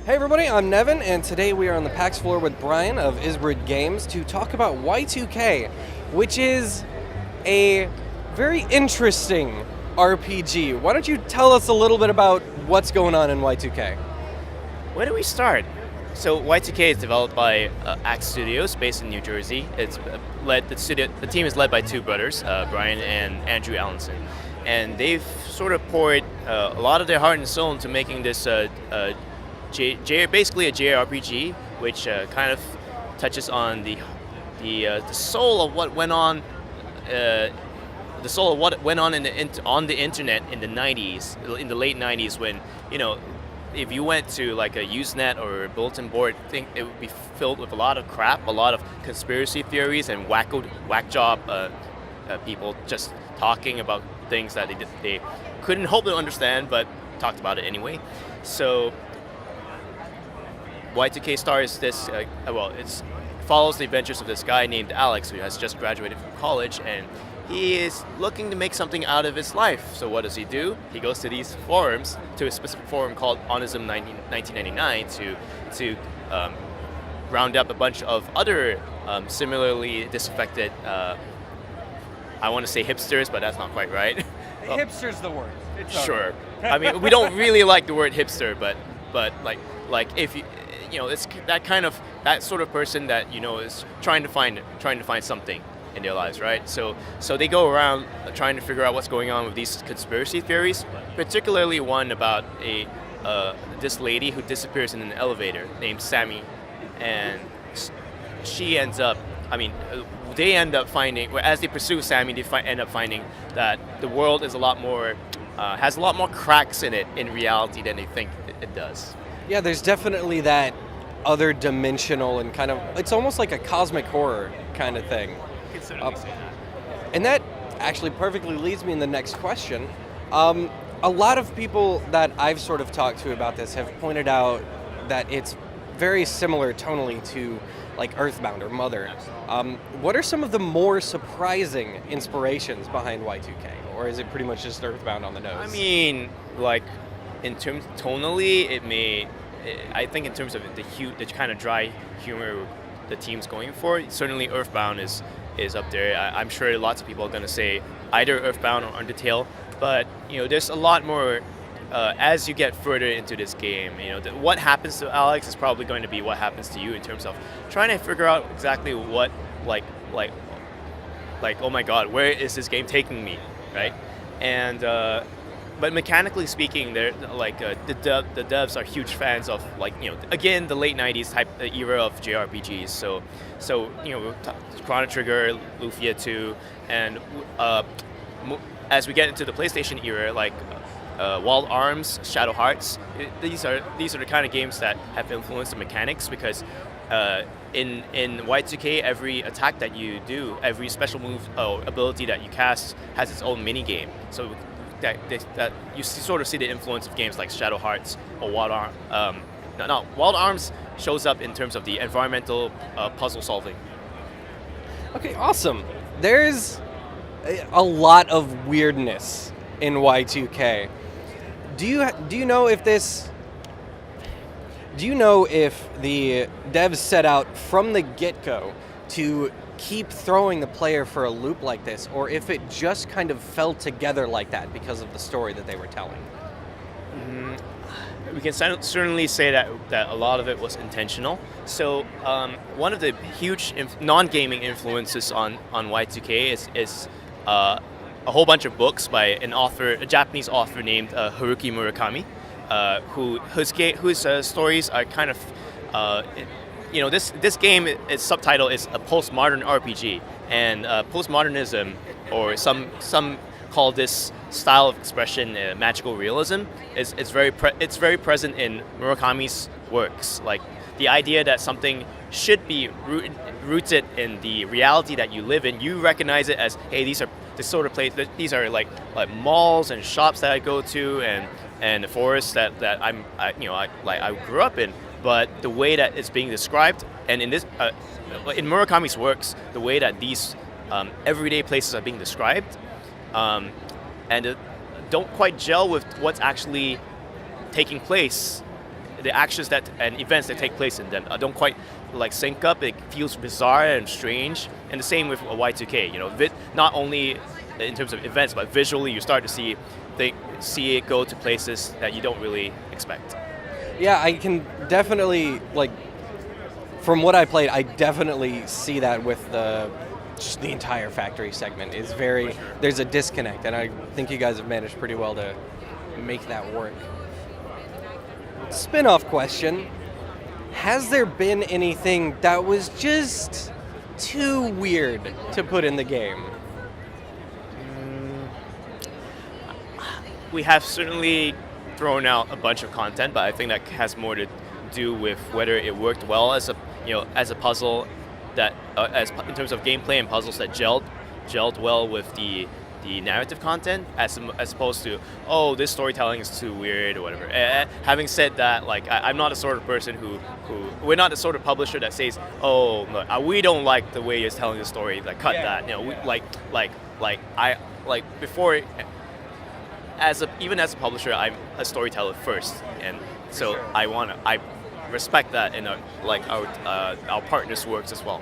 Hey everybody, I'm Nevin, and today we are on the PAX floor with Brian of Ysbryd Games to talk about Y2K, which is a very interesting RPG. Why don't you tell us a little bit about what's going on in Y2K? Where do we start? So Y2K is developed by Ackk Studios, based in New Jersey. It's the team is led by two brothers, Brian and Andrew Allenson, and they've sort of poured a lot of their heart and soul into making this basically a JRPG, which kind of touches on the soul of what went on, the soul of what went on on the internet in the '90s, in the late '90s, when if you went to like a Usenet or a bulletin board, I think it would be filled with a lot of crap, a lot of conspiracy theories and whack job people just talking about things that they couldn't hope to understand, but talked about it anyway. So Y2K stars this, it follows the adventures of this guy named Alex, who has just graduated from college, and he is looking to make something out of his life. So what does he do? He goes to these forums, to a specific forum called Onism 1999, to round up a bunch of other similarly disaffected, I want to say hipsters, but that's not quite right. Hipster's the word. Sure. I mean, we don't really like the word hipster, but like if it's that sort of person that is trying to find something in their lives, right? So they go around trying to figure out what's going on with these conspiracy theories, particularly one about this lady who disappears in an elevator named Sammy, and she ends up. They end up finding, as they pursue Sammy, they end up finding that the world is has a lot more cracks in it in reality than they think it does. Yeah, there's definitely that other dimensional and kind of, it's almost like a cosmic horror kind of thing. You can certainly say that. And that actually perfectly leads me in the next question. A lot of people that I've sort of talked to about this have pointed out that it's very similar tonally to like Earthbound or Mother. What are some of the more surprising inspirations behind Y2K? Or is it pretty much just Earthbound on the nose? I mean, like, in terms tonally, I think in terms of the kind of dry humor the team's going for, certainly Earthbound is up there. I'm sure lots of people are going to say either Earthbound or Undertale, but there's a lot more as you get further into this game. What happens to Alex is probably going to be what happens to you in terms of trying to figure out exactly what like oh my god, where is this game taking me, right? And but mechanically speaking, they're like the devs are huge fans of again the late '90s type era of JRPGs. So Chrono Trigger, Lufia 2, and as we get into the PlayStation era, like Wild Arms, Shadow Hearts, these are the kind of games that have influenced the mechanics, because in Y2K, every attack that you do, every special move or ability that you cast has its own mini game. So that you sort of see the influence of games like Shadow Hearts or Wild Arms. Wild Arms shows up in terms of the environmental puzzle solving. Okay, awesome. There's a lot of weirdness in Y2K. Do you know if the devs set out from the get-go to keep throwing the player for a loop like this, or if it just kind of fell together like that because of the story that they were telling? We can certainly say that a lot of it was intentional. So one of the huge non-gaming influences on Y2K is a whole bunch of books by a Japanese author named Haruki Murakami, whose stories are kind of, this game, its subtitle is a postmodern RPG, and postmodernism, or some call this style of expression magical realism, it's very present in Murakami's works. Like the idea that something should be rooted in the reality that you live in. You recognize it as, hey, these are the sort of place. These are like malls and shops that I go to, and the forests that I grew up in. But the way that it's being described, and in Murakami's works, the way that these everyday places are being described, and don't quite gel with what's actually taking place the actions that and events that take place in them don't quite like sync up. It feels bizarre and strange. And the same with Y2K. You know, not only in terms of events, but visually you start to see it go to places that you don't really expect. Yeah, I can definitely, like, from what I played, I definitely see that with just the entire factory segment is very, there's a disconnect, and I think you guys have managed pretty well to make that work. Spin-off question, has there been anything that was just too weird to put in the game? We have certainly thrown out a bunch of content, but I think that has more to do with whether it worked well as a puzzle that in terms of gameplay and puzzles that gelled well with the narrative content, as opposed to, oh, this storytelling is too weird or whatever. Having said that, like I'm not the sort of person who we're not the sort of publisher that says, oh, look, we don't like the way you're telling the story, like cut that. You know, we, before. Even as a publisher, I'm a storyteller first, and so I respect that in our partners' works as well.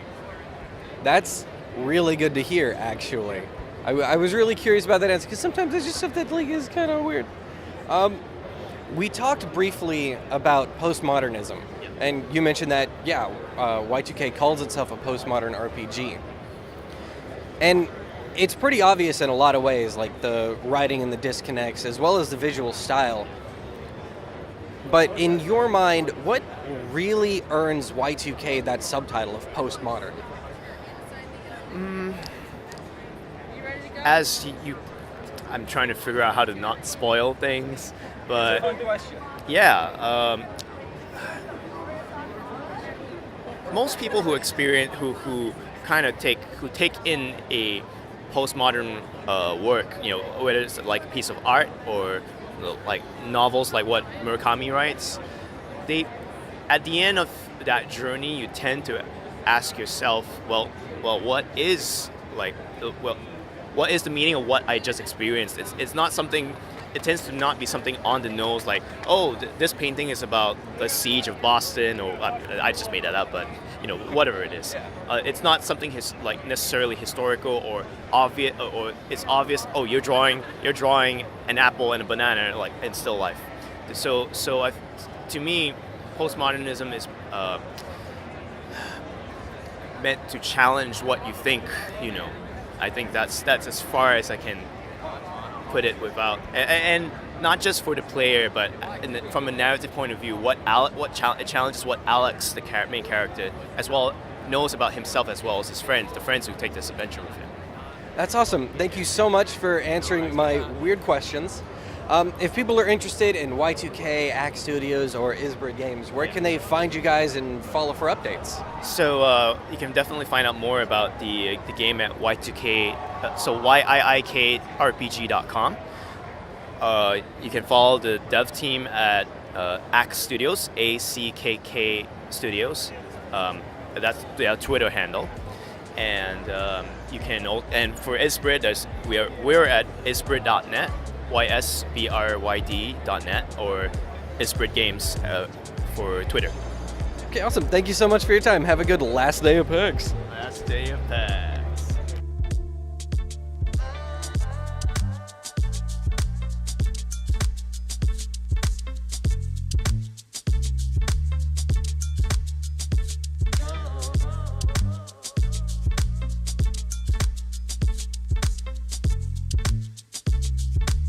That's really good to hear, actually. I was really curious about that answer, because sometimes there's just stuff that is kind of weird. We talked briefly about postmodernism, and you mentioned that, Y2K calls itself a postmodern RPG. And it's pretty obvious in a lot of ways, like the writing and the disconnects, as well as the visual style. But in your mind, what really earns Y2K that subtitle of postmodern? I'm trying to figure out how to not spoil things, but It's a fun question. Yeah. Most people who take in a postmodern work, whether it's like a piece of art or like novels like what Murakami writes, at the end of that journey, you tend to ask yourself, what is the meaning of what I just experienced? It's not something. It tends to not be something on the nose, like, oh, this painting is about the siege of Boston, or I just made that up, but whatever it is. It's not something necessarily historical or obvious, or it's obvious. Oh, you're drawing an apple and a banana, like in still life. So to me, postmodernism is meant to challenge what you think. I think that's as far as I can put it without, and not just for the player, but from a narrative point of view, it challenges what Alex, the main character, as well knows about himself, as well as his friends, the friends who take this adventure with him. That's awesome. Thank you so much for answering my weird questions. If people are interested in Y2K, Ackk Studios, or Ysbryd Games, where can they find you guys and follow for updates? So you can definitely find out more about the game at Y2K, so yiikrpg.com. You can follow the dev team at Ackk Studios, ACKK Studios. That's their Twitter handle. And you can, and for Ysbryd, we're at ysbryd.net. ysbryd.net, or Ysbryd Games for Twitter. Okay, awesome. Thank you so much for your time. Have a good last day of PAX. Last day of PAX.